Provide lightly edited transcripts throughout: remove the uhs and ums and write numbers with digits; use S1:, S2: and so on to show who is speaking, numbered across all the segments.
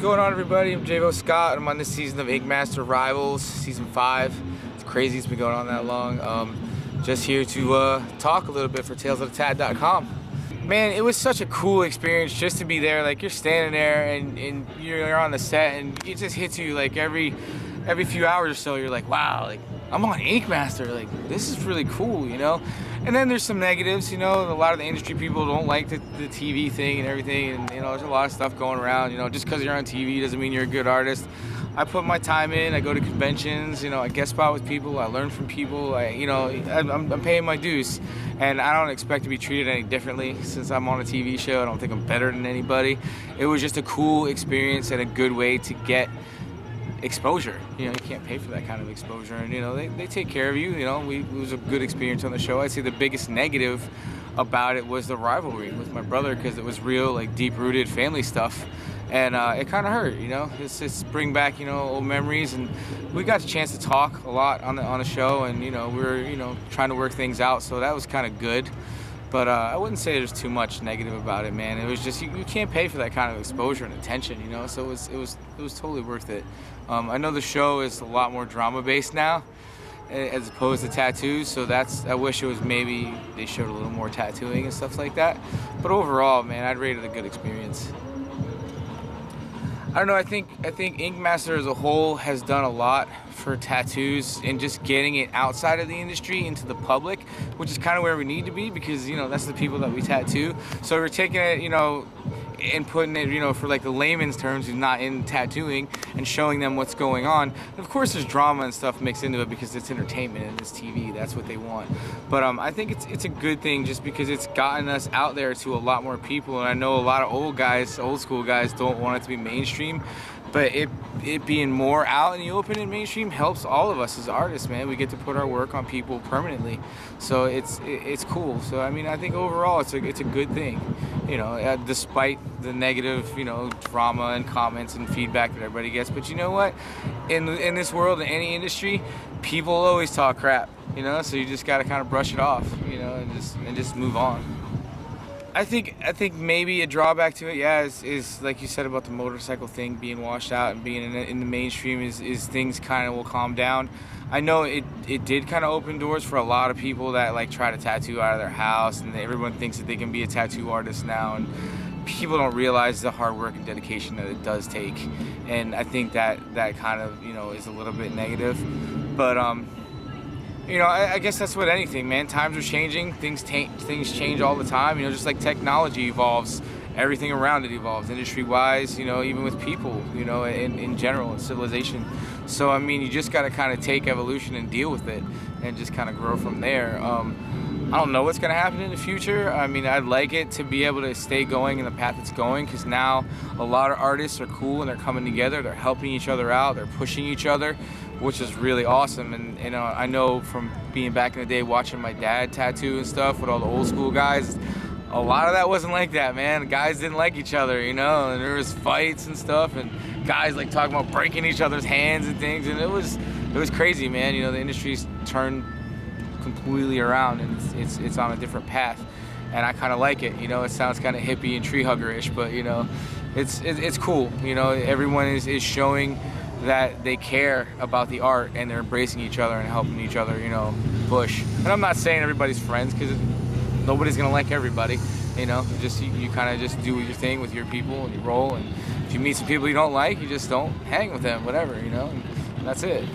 S1: going on, everybody? I'm Jayvo Scott. I'm on this season of Ink Master Rivals, season 5. It's crazy it's been going on that long. Just here to talk a little bit for talesofthetatt.com. Man, it was such a cool experience just to be there. Like, you're standing there and you're on the set, and it just hits you like every few hours or so. You're like, wow, like I'm on Ink Master. Like, this is really cool, you know. And then there's some negatives, you know. A lot of the industry people don't like the TV thing and everything, and you know, there's a lot of stuff going around. You know, just because you're on TV doesn't mean you're a good artist. I put my time in. I go to conventions. You know, I guest spot with people. I learn from people. I'm paying my dues, and I don't expect to be treated any differently since I'm on a TV show. I don't think I'm better than anybody. It was just a cool experience and a good way to get exposure. You know, you can't pay for that kind of exposure, and you know, they take care of you. You know, it was a good experience on the show. I'd say the biggest negative about it was the rivalry with my brother, because it was real, like, deep-rooted family stuff, and it kind of hurt. You know, it's bring back, you know, old memories, and we got a chance to talk a lot on the show, and you know, we were, you know, trying to work things out, so that was kind of good. But I wouldn't say there's too much negative about it, man. It was just, you can't pay for that kind of exposure and attention, you know. So it was totally worth it. I know the show is a lot more drama-based now, as opposed to tattoos. So I wish it was, maybe they showed a little more tattooing and stuff like that. But overall, man, I'd rate it a good experience. I don't know, I think Ink Master as a whole has done a lot for tattoos and just getting it outside of the industry into the public, which is kind of where we need to be, because, you know, that's the people that we tattoo. So we're taking it, you know, and putting it, you know, for like the layman's terms who's not in tattooing, and showing them what's going on. And of course there's drama and stuff mixed into it because it's entertainment and it's TV, that's what they want. But I think it's a good thing, just because it's gotten us out there to a lot more people. And I know a lot of old school guys don't want it to be mainstream, but it being more out in the open and mainstream helps all of us as artists, man. We get to put our work on people permanently, so it's cool. So I mean, I think overall it's a good thing, you know, despite the negative, you know, drama and comments and feedback that everybody gets. But you know what, in this world, in any industry, people always talk crap, you know. So you just got to kind of brush it off, you know, and just move on. I think maybe a drawback to it, yeah, is like you said about the motorcycle thing being washed out and being in the mainstream, is things kind of will calm down. I know it did kind of open doors for a lot of people that like try to tattoo out of their house, and everyone thinks that they can be a tattoo artist now, and people don't realize the hard work and dedication that it does take. And I think that kind of, you know, is a little bit negative. But you know, I guess that's what anything, man. Times are changing. Things change all the time. You know, just like technology evolves, everything around it evolves, industry-wise. You know, even with people. You know, in general, in civilization. So I mean, you just got to kind of take evolution and deal with it, and just kind of grow from there. I don't know what's going to happen in the future. I mean, I'd like it to be able to stay going in the path it's going, because now a lot of artists are cool and they're coming together. They're helping each other out. They're pushing each other, which is really awesome. And I know from being back in the day watching my dad tattoo and stuff with all the old school guys, a lot of that wasn't like that, man. Guys didn't like each other, you know, and there was fights and stuff, and guys like talking about breaking each other's hands and things, and it was crazy, man. You know, the industry's turned completely around, and it's on a different path, and I kind of like it. You know, it sounds kind of hippie and tree hugger-ish, but you know, it's cool. You know, everyone is showing that they care about the art, and they're embracing each other and helping each other, you know, push. And I'm not saying everybody's friends, because nobody's gonna like everybody. You know, you kind of just do your thing with your people and you roll, and if you meet some people you don't like, you just don't hang with them, whatever, you know, and that's it.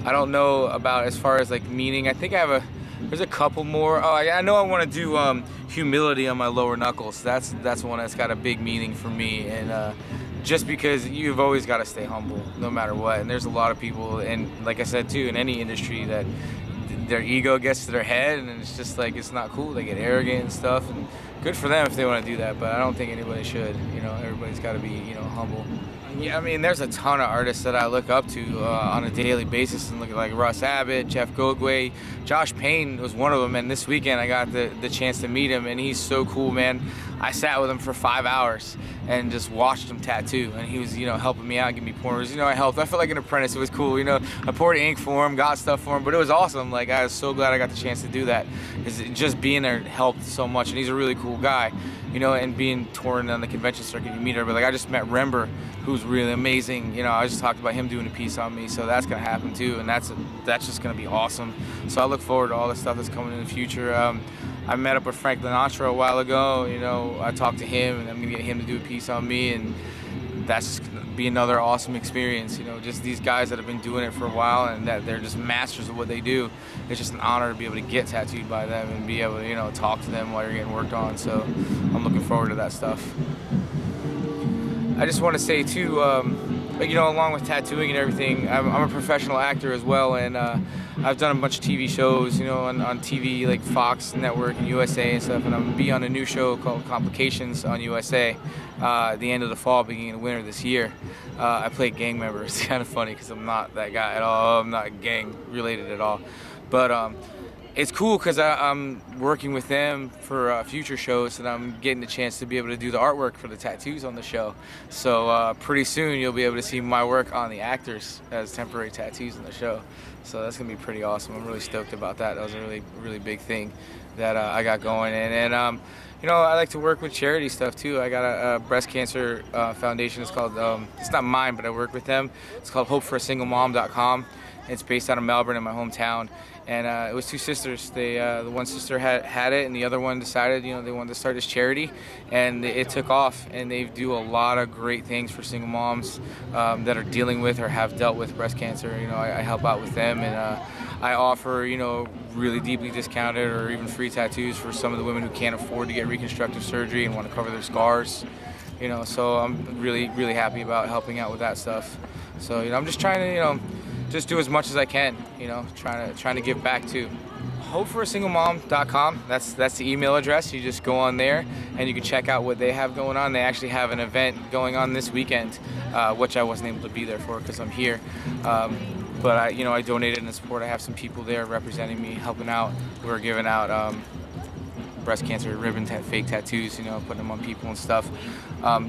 S1: I don't know about as far as like meaning. I think there's a couple more. Oh, I know I want to do humility on my lower knuckles. That's one that's got a big meaning for me, and just because you've always got to stay humble no matter what. And there's a lot of people, and like I said too, in any industry, that their ego gets to their head, and it's just like, it's not cool. They get arrogant and stuff, and good for them if they want to do that, but I don't think anybody should. You know, everybody's got to be, you know, humble. Yeah, I mean, there's a ton of artists that I look up to on a daily basis, and look at like Russ Abbott, Jeff Gogway, Josh Payne was one of them, and this weekend I got the chance to meet him, and he's so cool, man. I sat with him for 5 hours and just watched him tattoo, and he was, you know, helping me out, giving me pointers. You know, I helped. I felt like an apprentice. It was cool. You know, I poured ink for him, got stuff for him, but it was awesome. Like, I was so glad I got the chance to do that. Just being there helped so much, and he's a really cool guy. you know, and being touring on the convention circuit, you meet everybody. Like I just met Rember, who's really amazing. You know, I just talked about him doing a piece on me, so that's gonna happen too, and that's just gonna be awesome. So I look forward to all the stuff that's coming in the future. I met up with Frank Sinatra a while ago. You know, I talked to him, and I'm gonna get him to do a piece on me, and that's just gonna be another awesome experience. You know, just these guys that have been doing it for a while and that they're just masters of what they do. It's just an honor to be able to get tattooed by them and be able to, you know, talk to them while you're getting worked on. So I'm looking forward to that stuff. I just want to say too, you know, along with tattooing and everything, I'm a professional actor as well, and I've done a bunch of TV shows, you know, on TV like Fox Network and USA and stuff, and I'm gonna be on a new show called Complications on USA at the end of the fall, beginning of the winter this year. I play a gang member. It's kind of funny because I'm not that guy at all. I'm not gang related at all, but it's cool because I'm working with them for future shows, and I'm getting the chance to be able to do the artwork for the tattoos on the show. So pretty soon you'll be able to see my work on the actors as temporary tattoos on the show. So that's gonna be pretty awesome. I'm really stoked about that. That was a really big thing that I got going. And you know, I like to work with charity stuff too. I got a breast cancer foundation. It's called, it's not mine, but I work with them. It's called hopeforasinglemom.com. It's based out of Melbourne, in my hometown. And it was two sisters. The one sister had it, and the other one decided, you know, they wanted to start this charity, and it took off. And they do a lot of great things for single moms that are dealing with or have dealt with breast cancer. You know, I help out with them, and I offer, you know, really deeply discounted or even free tattoos for some of the women who can't afford to get reconstructive surgery and want to cover their scars. You know, so I'm really happy about helping out with that stuff. So, you know, I'm just trying to, you know, just do as much as I can, you know, trying to give back too. hopeforasinglemom.com, that's the email address. You just go on there and you can check out what they have going on. They actually have an event going on this weekend, which I wasn't able to be there for because I'm here. But I donated in support. I have some people there representing me, helping out. We're giving out breast cancer ribbon fake tattoos, you know, putting them on people and stuff.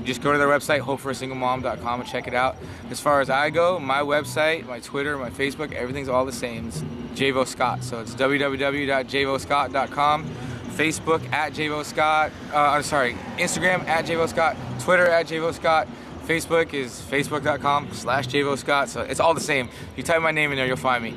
S1: Just go to their website, hopeforasinglemom.com, and check it out. As far as I go, my website, my Twitter, my Facebook, everything's all the same. It's Jayvo Scott, so it's www.jayvoscott.com, Facebook at Jayvo Scott, Instagram at Jayvo Scott, Twitter at Jayvo Scott, Facebook is facebook.com/Jayvo Scott, so it's all the same. You type my name in there, you'll find me.